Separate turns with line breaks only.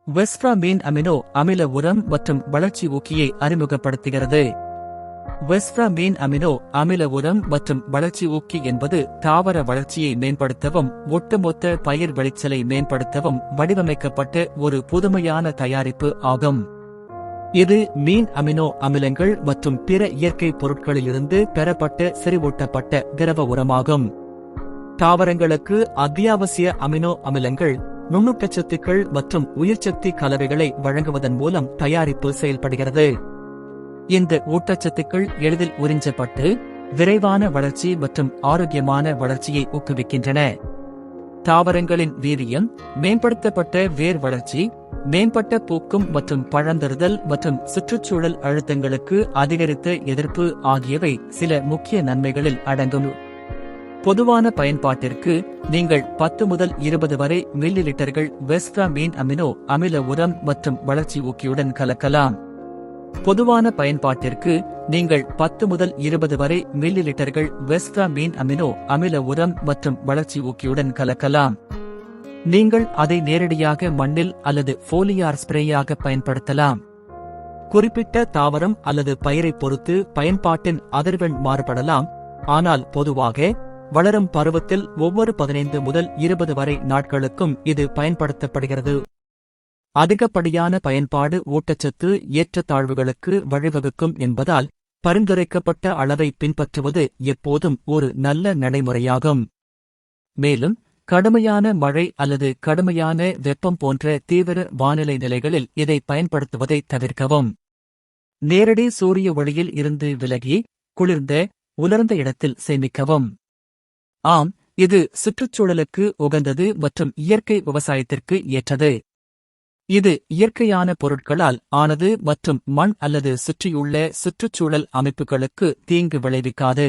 வெஸ்ப்ராமீன் amino அமில உரம் மற்றும் வளர்ச்சி ஊக்கியை அறிமுகப்படுத்துகிறது. வெஸ்ப்ராமீன் அமினோ அமில உரம் மற்றும் வளர்ச்சி ஊக்கி என்பது தாவர வளர்ச்சியை மேம்படுத்தவும் ஒட்டுமொத்த பயிர் விளைச்சலை மேம்படுத்தவும் வடிவமைக்கப்பட்ட ஒரு புதுமையான தயாரிப்பு ஆகும். இது மீன் அமினோ அமிலங்கள் மற்றும் பிற இயற்கை பொருட்களிலிருந்து பெறப்பட்ட செறிவூட்டப்பட்ட திரவ உரமாகும். தாவரங்களுக்கு அத்தியாவசிய அமினோ அமிலங்கள், நுண்ணுட்டச்சத்துக்கள் மற்றும் உயிர்ச்சக்தி கலவைகளை வழங்குவதன் மூலம் தயாரிப்பு செயல்படுகிறது. இந்த ஊட்டச்சத்துக்கள் எளிதில் உறிஞ்சப்பட்டு விரைவான வளர்ச்சி மற்றும் ஆரோக்கியமான வளர்ச்சியை ஊக்குவிக்கின்றன. தாவரங்களின் வீரியம், மேம்படுத்தப்பட்ட வேர் வளர்ச்சி, மேம்பட்ட பூக்கும் மற்றும் பழந்தறுதல் மற்றும் சுற்றுச்சூழல் அழுத்தங்களுக்கு அதிகரித்த எதிர்ப்பு ஆகியவை சில முக்கிய நன்மைகளில் அடங்கும். பொதுவான பயன்பாட்டிற்கு நீங்கள் 10 முதல் 20 வரை மில்லி லிட்டர்கள் வெஸ்ப்ராமீன் அமினோ அமில உரம் மற்றும் வளர்ச்சி ஊக்கியுடன் கலக்கலாம். பொதுவான பயன்பாட்டிற்கு நீங்கள் 10 முதல் 20 வரை மில்லி லிட்டர்கள் வெஸ்ப்ராமீன் அமினோ அமில உரம் மற்றும் வளர்ச்சி ஊக்கியுடன் கலக்கலாம். நீங்கள் அதை நேரடியாக மண்ணில் அல்லது ஃபோலியார் ஸ்ப்ரேயாக பயன்படுத்தலாம். குறிப்பிட்ட தாவரம் அல்லது பயிரை பொறுத்து பயன்பாட்டின் அதிர்வெண் மாறுபடலாம், ஆனால் பொதுவாக வளரும் பருவத்தில் ஒவ்வொரு 15 முதல் 20 வரை நாட்களுக்கும் இது பயன்படுத்தப்படுகிறது. அதிகப்படியான பயன்பாடு ஊட்டச்சத்து ஏற்றத்தாழ்வுகளுக்கு வழிவகுக்கும் என்பதால் பரிந்துரைக்கப்பட்ட அளவை பின்பற்றுவது எப்போதும் ஒரு நல்ல நடைமுறையாகும். மேலும் கடுமையான மழை அல்லது கடுமையான வெப்பம் போன்ற தீவிர வானிலை நிலைகளில் இதை பயன்படுத்துவதை தவிர்க்கவும். நேரடி சூரிய ஒளியில் இருந்து விலகி குளிர்ந்த, உலர்ந்த இடத்தில் சேமிக்கவும். ஆம், இது சுற்றுச்சூழலுக்கு உகந்தது மற்றும் இயற்கை விவசாயத்திற்கு ஏற்றது. இது இயற்கையான பொருட்களால் ஆனது மற்றும் மண் அல்லது சுற்றியுள்ள சுற்றுச்சூழல் அமைப்புகளுக்கு தீங்கு விளைவிக்காது.